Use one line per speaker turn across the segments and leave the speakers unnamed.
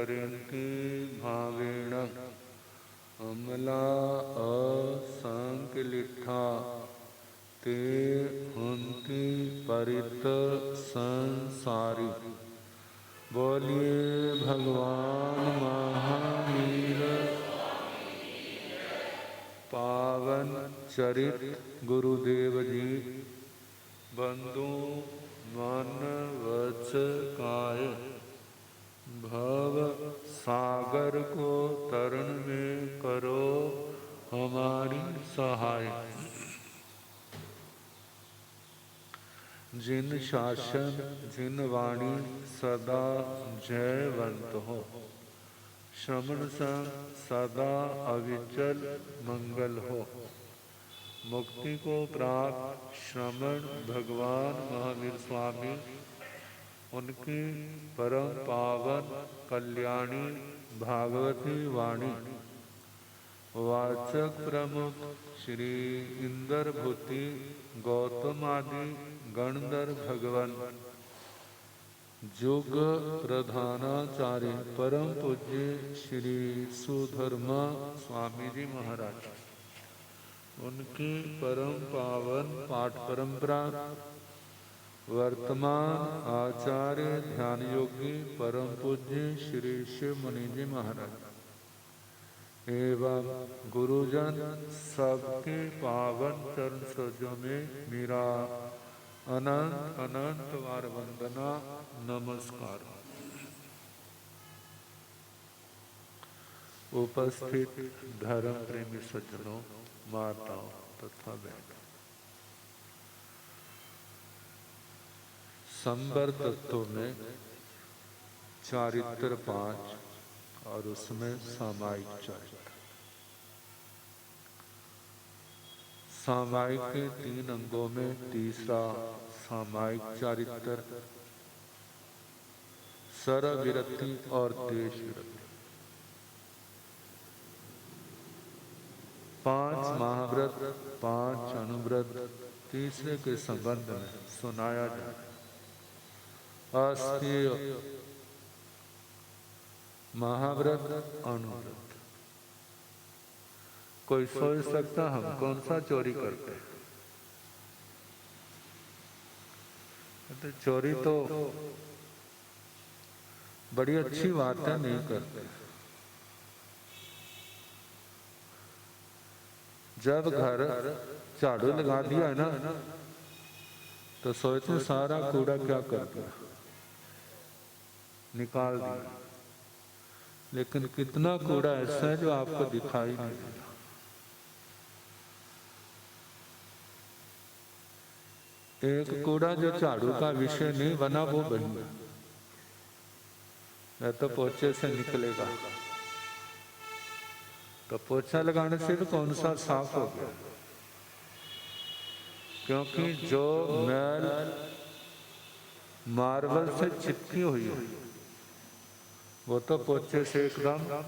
करेंति भावेण अमला असंकलिठा ते हुंति परित संसारी। बोलिए भगवान महावीर पावन चरित गुरुदेव जी। बंधु मन वच काय भव सागर को तरण में करो हमारी सहाय। जिन शासन जिन वाणी सदा जयवंत हो, श्रवण संग सदा अविचल मंगल हो। मुक्ति को प्राप्त श्रमण भगवान महावीर स्वामी, उनकी परम पावन कल्याणी भागवती वाणी वाचक प्रमुख श्री इंद्रभूति गौतम आदि गणधर भगवान जुग प्रधानाचार्य परम पूज्य श्री सुधर्मा स्वामी जी महाराज, उनकी परम पावन पाठ परंपरा वर्तमान आचार्य ध्यान योगी परम पूज्य श्री शिव मुनि जी महाराज एवं गुरुजन सबके पावन चरण सरोजों में मेरा अनंत अनंत बार वंदना नमस्कार। उपस्थित धर्म प्रेमी सज्जनों, माताओं तथा बहनों, संबर तत्वों में चारित्र 5 और उसमें सामायिक चरित्र। सामायिक के 3 अंगों में तीसरा सामायिक चरित्र सरविरति और देश विरति। 5 महाव्रत 5 अनुव्रत तीसरे के संबंध में सुनाया जाए। अस्थिय महाव्रत अनुव्रत। कोई सोच सकता हम कौन सा चोरी करते हैं? तो चोरी तो बड़ी अच्छी बातें नहीं करते। जब घर झाड़ू लगा दिया है ना, तो सोचते सारा कूड़ा क्या कर दिया, निकाल दिया। लेकिन कितना कूड़ा ऐसा है जो आपको दिखाई नहीं देता। एक कूड़ा जो झाड़ू का विषय नहीं बना वो बन गया, या तो पोछे से निकलेगा, तो पोछा लगाने से तो कौन सा साफ हो गया, क्योंकि जो मैल मार्बल से चिपकी हुई है वो तो पोछे से एकदम,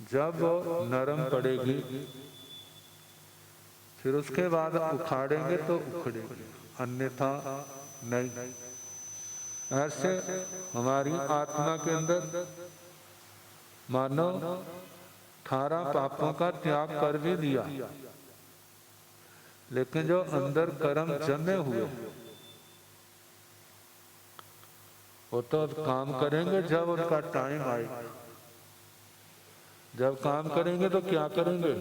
जब वो नरम पड़ेगी फिर उसके बाद उखाड़ेंगे तो उखड़ेगी, अन्यथा नहीं। ऐसे हमारी आत्मा के अंदर मानो 18 पापों का त्याग कर भी दिया, लेकिन जो अंदर कर्म जमे हुए वो तो अब काम करेंगे जब उनका टाइम आएगा। जब काम करेंगे तो क्या करेंगे?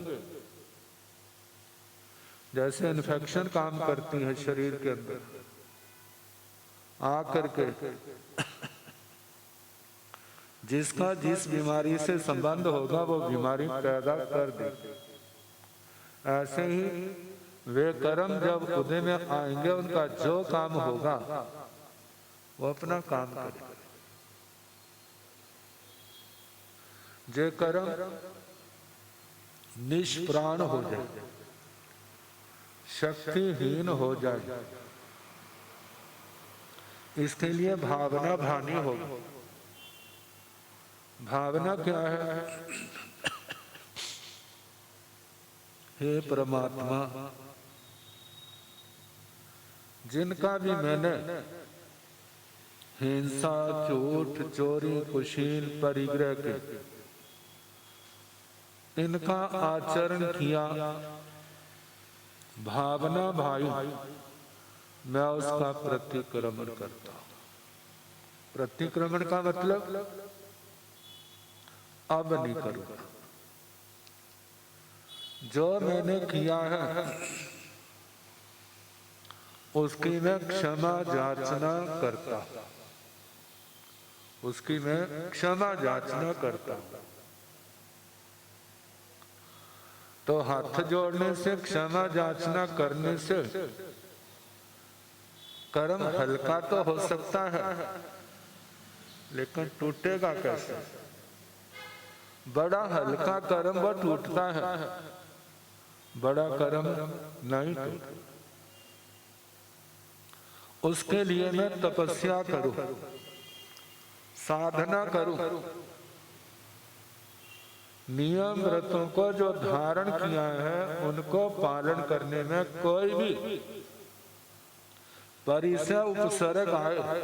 जैसे इन्फेक्शन काम करती है शरीर के अंदर आ करके, जिसका जिस बीमारी से संबंध होगा वो बीमारी पैदा कर देगी। ऐसे ही वे कर्म जब उदय में आएंगे, उनका जो काम होगा वो अपना काम करेगा। जे कर्म निष्प्राण हो जाए, शक्तिहीन हो जाए, इसके लिए भावना भानी होगी। भावना क्या है? हे परमात्मा, जिनका भी मैंने हिंसा, झूठ, चोरी, कुशील, परिग्रह के इनका आचरण किया, भावना भाई मैं उसका प्रतिक्रमण करता हूं। प्रतिक्रमण का मतलब अब नहीं करूंगा, जो मैंने किया है उसकी मैं क्षमा याचना करता हूं, उसकी मैं क्षमा याचना करता हूं। तो हाथ जोड़ने से, क्षमा याचना करने से कर्म हल्का तो हो सकता है, लेकिन टूटेगा कैसे? बड़ा हल्का कर्म वो टूटता है, बड़ा कर्म नहीं टूटता। उसके लिए मैं तपस्या करूं, साधना करूं, नियम व्रतों को जो धारण किया है उनको पालन करने में कोई भी परिसर उपसर्ग आए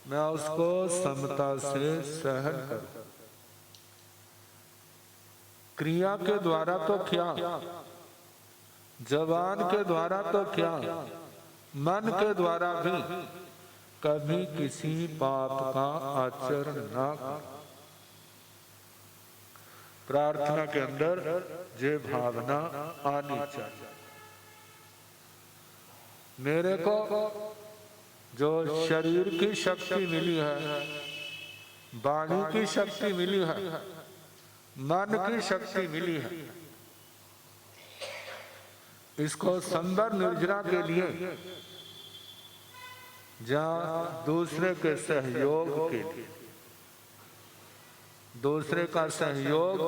मैं उसको समता से सहन करूं। क्रिया के द्वारा तो क्या, जबान के द्वारा तो क्या, मन के द्वारा भी कभी किसी पाप का आचरण ना कर। प्रार्थना के अंदर ये भावना आनी चाहिए। मेरे को जो शरीर की शक्ति मिली है, वाणी की शक्ति मिली है, मन की शक्ति मिली है, इसको संवर निर्जरा के लिए जहाँ दूसरे के सहयोग के लिए, दूसरे का सहयोग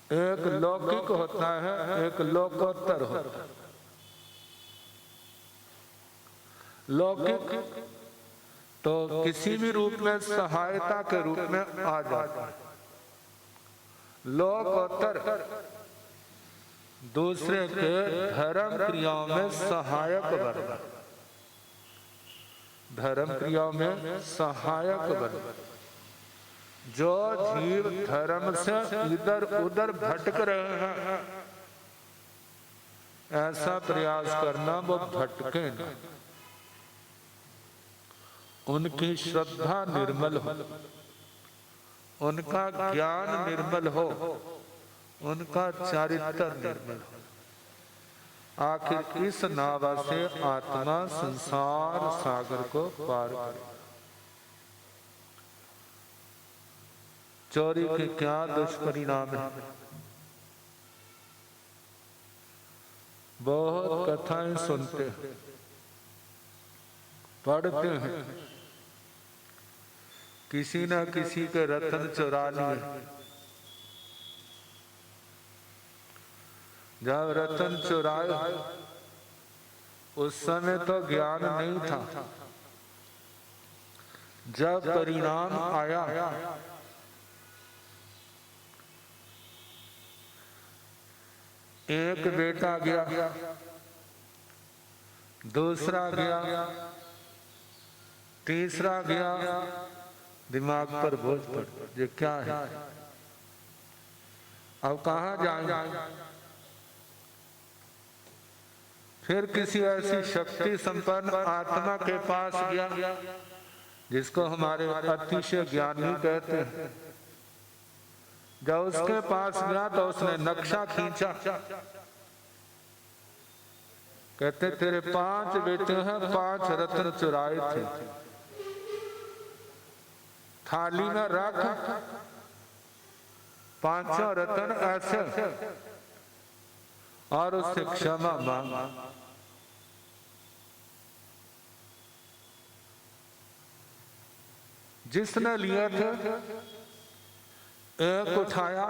एक लौकिक होता है, एक लोकोत्तर होता है। लौकिक तो किसी भी रूप में सहायता के रूप में आ जाता है, लोकोत्तर दूसरे के धर्म क्रियाओं में सहायक बनना, धर्म क्रियाओं में सहायक बनना। जो जीव धर्म से इधर उधर भटक रहे हैं, ऐसा प्रयास करना वो भटके ना, उनकी श्रद्धा निर्मल हो, उनका ज्ञान निर्मल हो, उनका चारित्र निर्मल हो। आखिर इस नावा से आत्मा संसार सागर को पार करे। चोरी के क्या दुष्परिणाम है? बहुत कथाएं सुनते हैं, पढ़ते हैं, किसी न किसी के रत्न चुरा लिए। जब रत्न चुराए उस समय तो ज्ञान नहीं था, जब परिणाम आया एक बेटा गया, दूसरा गया, तीसरा गया, दिमाग पर बोझ पड़, ये क्या है, अब कहाँ जाएं? फिर किसी ऐसी शक्ति संपन्न आत्मा के पास गया जिसको हमारे अतिशय ज्ञानी कहते हैं। जब उसके पास गया तो उसने नक्शा खींचा, कहते तेरे 5 बेटे हैं, 5 रत्न चुराए थे, थाली में रख, 5 रत्न ऐसे, और उससे क्षमा मांग। जिसने लिए थे, एक उठाया,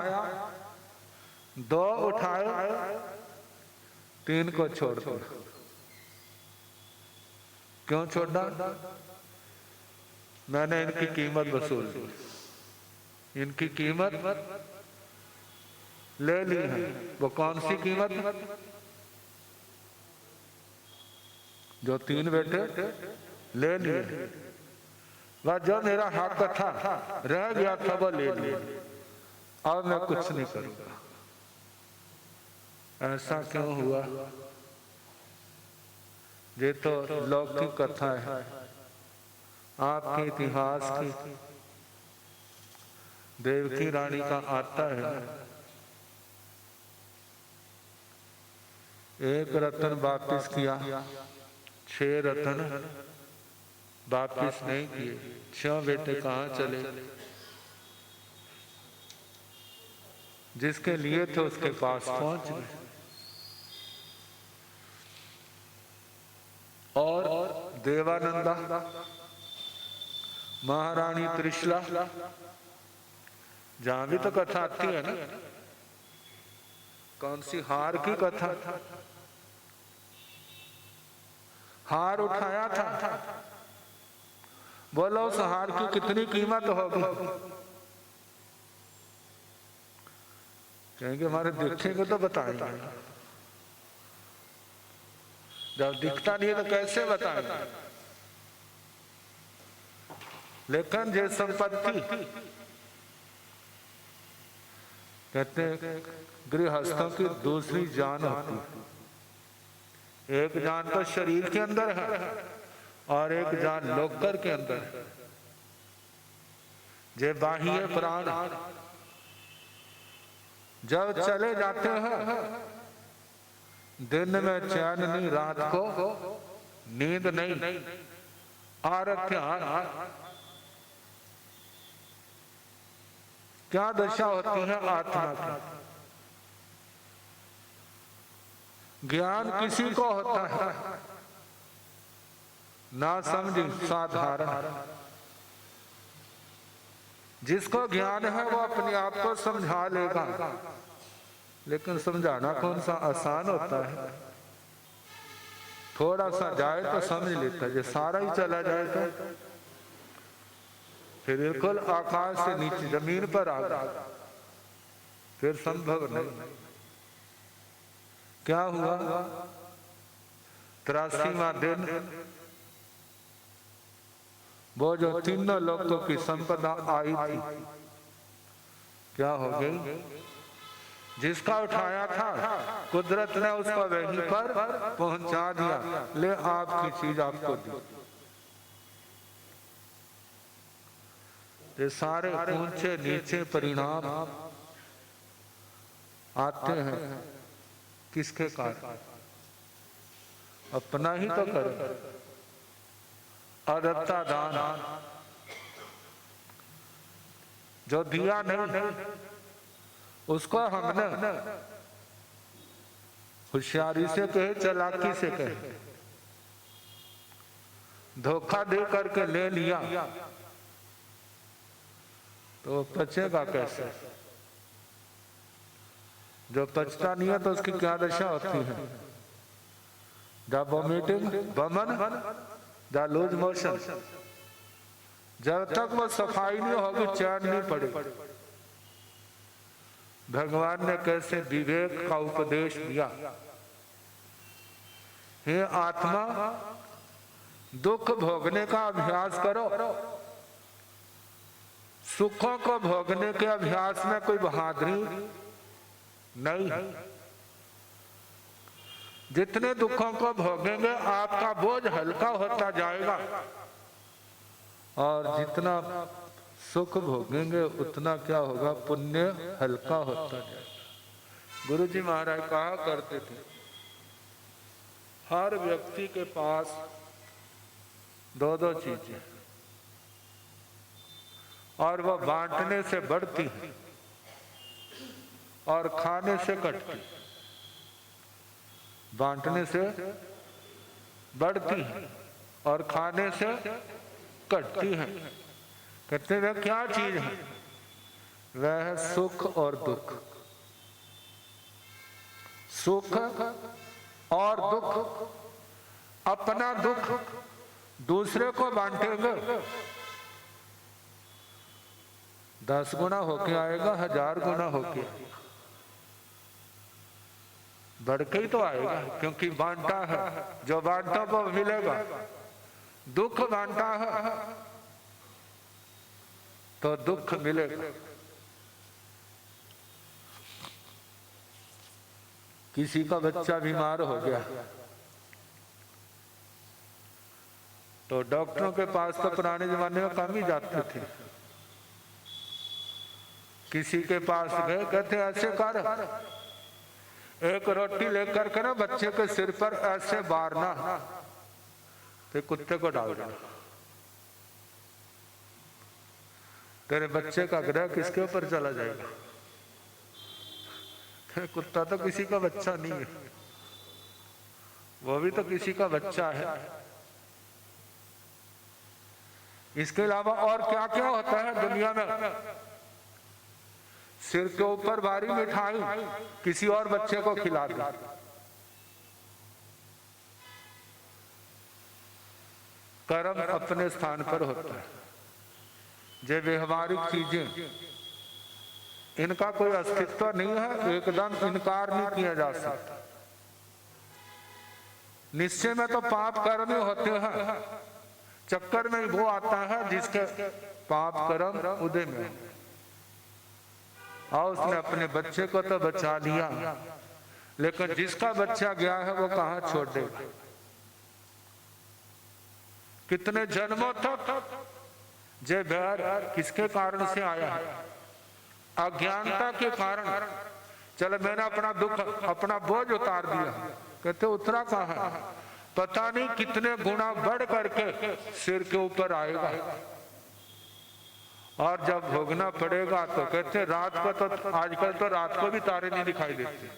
2 उठाए, 3 को छोड़ दिया। क्यों छोड़ा? मैंने इनकी कीमत वसूल ली, इनकी कीमत ले ली है। वो कौन सी कीमत? जो 3 बेटे ले लिए, वह जो मेरा हक था रह गया था वो ले लिया, अब मैं कुछ नहीं करूंगा। ऐसा क्यों हुआ? ये तो लौकिक कथा है, आपके इतिहास की। देवकी रानी का आता है, एक रतन वापिस किया, 6 रतन वापिस नहीं किए। 6 बेटे कहाँ चले? जिसके लिए थे उसके पास पहुंच गए। और देवानंदा, महारानी त्रिशला, जहां भी तो कथा आती है ना, कौन सी? हार की कथा। हार उठाया था, बोलो उस हार की कितनी कीमत होगी? कहेंगे हमारे देखेंगे तो बताएंगे, जब दिखता नहीं है तो कैसे बताएंगे? लेकिन ये संपत्ति, कहते हैं गृहस्थों की दूसरी जान होती है। एक जान तो शरीर के अंदर है और एक जान लोकर के अंदर है। जे बाह्य प्राण जब चले जाते हैं, दिन में चैन नहीं, रात को नींद नहीं, आरक्य क्या दशा होती है आत्मा की? ज्ञान किसी को होता है, ना समझी साधारण। जिसको ज्ञान है वो अपने आप को समझा लेगा, लेकिन समझाना कौन सा आसान होता है? थोड़ा सा जाए तो समझ लेता है, सारा ही चला जाए तो फिर बिल्कुल आकाश से नीचे जमीन पर आ गया, फिर संभव नहीं। क्या हुआ? 83वां दिन वो जो तीनों लोगों की संपदा आई थी, क्या हो गई? जिसका उठाया था कुदरत ने उसको वहीं पर पहुंचा दिया, ले आपकी चीज आपको दी। ये सारे ऊंचे नीचे परिणाम आते हैं किसके कारण? अपना ही तो करो। अदत्ता दान जो दिया नहीं, उसको हमने होशियारी से कहे, चालाकी से कहे, धोखा दे करके ले लिया, तो पचेगा कैसे? जो पचता नहीं है तो उसकी क्या दशा होती है? द वोमिटिंग, वमन, द लूज मोशन। जब तक वो सफाई नहीं होगी चैन नहीं पड़ेगी। भगवान ने कैसे विवेक का उपदेश दिया, हे आत्मा दुख भोगने का अभ्यास करो, सुखों को भोगने के अभ्यास में कोई बहादुरी नहीं। जितने दुखों को भोगेंगे आपका बोझ हल्का होता जाएगा, और जितना सुख भोगेंगे उतना क्या होगा? पुण्य हल्का होता जाएगा। गुरु जी महाराज कहा करते थे, हर व्यक्ति के पास 2-2 चीजें, और वह बांटने से बढ़ती है और खाने से घटती। बांटने से बढ़ती है और खाने से घटती है। कहते हैं क्या चीज है? वह है सुख और दुख। सुख और दुख। अपना दुख दूसरे को बांटेंगे 10 गुना होके आएगा, 1000 गुना होके बढ़ के ही तो आएगा, क्योंकि बांटा है। जो बांटा वो मिलेगा। दुख बांटा है तो दुख मिलेगा। किसी का बच्चा बीमार हो गया तो डॉक्टरों के पास तो पुराने जमाने में कम ही जाते थे। किसी के पास गए, कहते ऐसे कर, एक रोटी लेकर के ना बच्चे के सिर पर ऐसे मारना, तो कुत्ते को डाल देना। तेरे बच्चे का ग्रह किसके ऊपर चला जाएगा? कुत्ता तो किसी का बच्चा नहीं है, वो भी तो किसी का बच्चा है। इसके अलावा और क्या क्या होता है दुनिया में? सिर के ऊपर भारी मिठाई किसी और बच्चे को खिला दी। कर्म अपने स्थान पर होता है। जो व्यवहारिक चीजें, इनका कोई अस्तित्व नहीं है, एकदम इनकार नहीं किया जा सकता। निश्चय में तो पाप कर्म ही होते हैं, चक्कर में वो आता है जिसके पाप कर्म उदय में, और उसने अपने बच्चे को तो बचा लिया, लेकिन जिसका बच्चा गया है वो कहाँ छोड़ देगा? कितने जन्मों तक जे बैर किसके कारण से आया है? अज्ञानता के कारण। चलो मैंने अपना दुख, अपना बोझ उतार दिया, कहते उतरा कहाँ? पता नहीं कितने गुना बढ़ करके सिर के ऊपर आएगा, और जब भोगना पड़ेगा तो कहते रात को तो, आजकल तो रात को भी तारे नहीं दिखाई देते,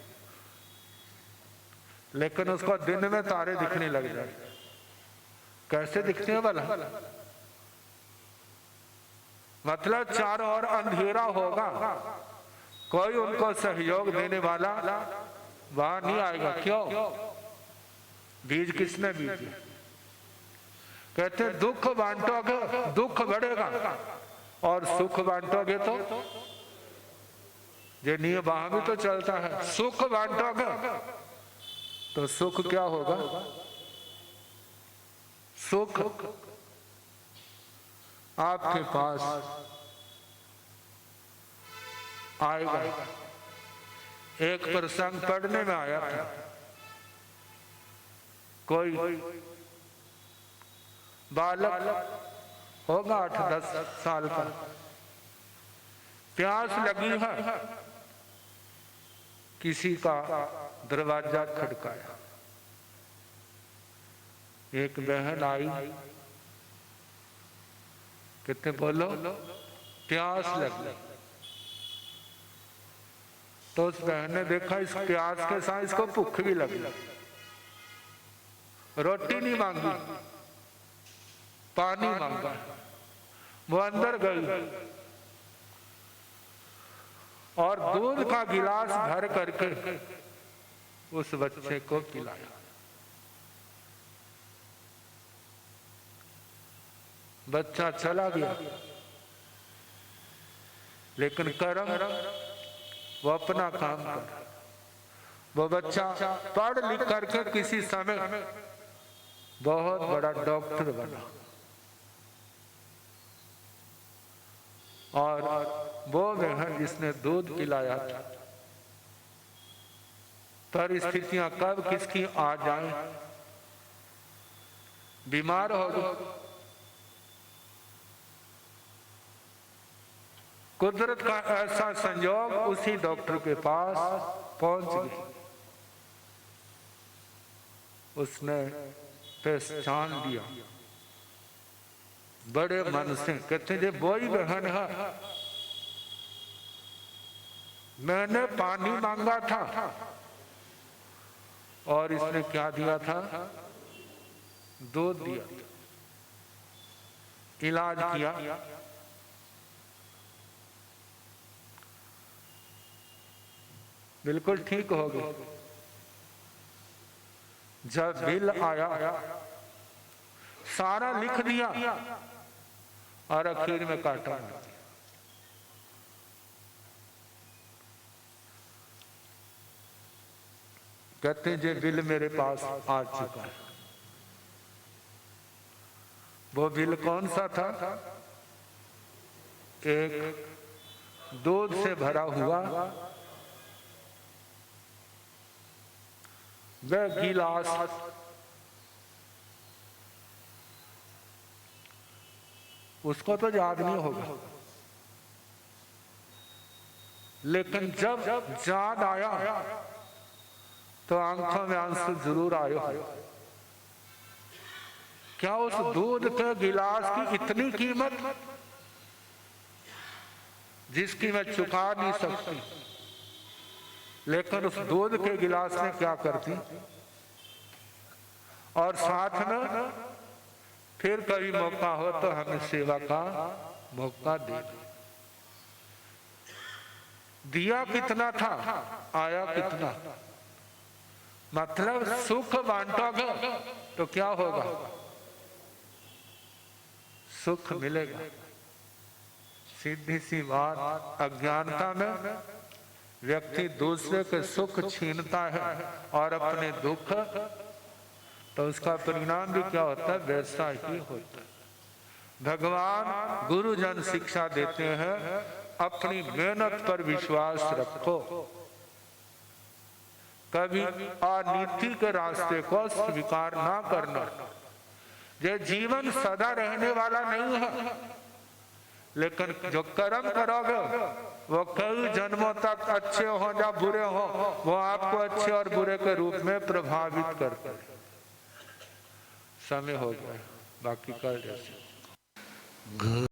लेकिन उसको दिन में तारे दिखने लग जाए। कैसे दिखते हैं भला? मतलब चारों ओर अंधेरा होगा, कोई उनको सहयोग देने वाला वहां नहीं आएगा। क्यों? बीज किसने बीजे? कहते दुख बांटोगे दुख बढ़ेगा, और सुख बांटोगे तो ये नियम वहां भी तो चलता है। सुख बांटोगे तो सुख क्या होगा? सुख आपके पास आएगा। एक प्रसंग पढ़ने में आया था, कोई बालक होगा 8-10 साल का, प्यास लगी है, किसी का दरवाजा खटकाया। एक बहन आई, कहते बोलो प्यास लगी। तो उस बहन ने देखा इस प्यास के साथ इसको भूख भी लगी, रोटी नहीं मांगी, पानी मांगा। वो अंदर गई और दूध का गिलास भर करके उस बच्चे को पिलाया। बच्चा चला गया, लेकिन कर्म वो अपना काम कर। वो बच्चा पढ़ लिख करके किसी समय बहुत बड़ा डॉक्टर बना, और वो बहन जिसने दूध पिलाया था, परिस्थितियां कब किसकी आ जाए, बीमार हो गई। कुदरत का ऐसा संयोग, उसी डॉक्टर के पास पहुंच गई। उसने पहचान लिया बड़े मन से, कहते जे वही बहन है, मैंने पानी मांगा था और इसने क्या दिया था? दूध दिया था। इलाज किया, बिल्कुल ठीक हो गई। जब बिल आया सारा लिख दिया और आखिर में काटा मार दिया। कहते हैं जे बिल मेरे पास आ चुका है। वो बिल कौन सा था? एक दूध से भरा हुआ वह गिलास उसको तो याद नहीं होगा, लेकिन जब याद आया तो आंखों में आंसू जरूर आए। क्या उस दूध के गिलास की इतनी कीमत जिसकी मैं चुका नहीं सकती, लेकिन उस दूध के गिलास ने क्या कर दी। और साथ में फिर कभी मौका हो तो हमें सेवा का मौका दे। दिया कितना था, आया कितना। मतलब सुख बांटोगे तो क्या होगा, सुख मिलेगा। सीधी सी बात, अज्ञानता में व्यक्ति दूसरे के सुख छीनता है और अपने दुख, तो उसका परिणाम भी क्या होता है, वैसा ही होता है। भगवान गुरुजन शिक्षा देते हैं, अपनी मेहनत पर विश्वास रखो, कभी अनीति के रास्ते को स्वीकार ना करना। ये जीवन सदा रहने वाला नहीं है, लेकिन जो कर्म करोगे वो कई जन्मों तक अच्छे हो या बुरे हो, वो आपको अच्छे और बुरे के रूप में प्रभावित करते हैं। समय हो गया, बाकी कल जैसे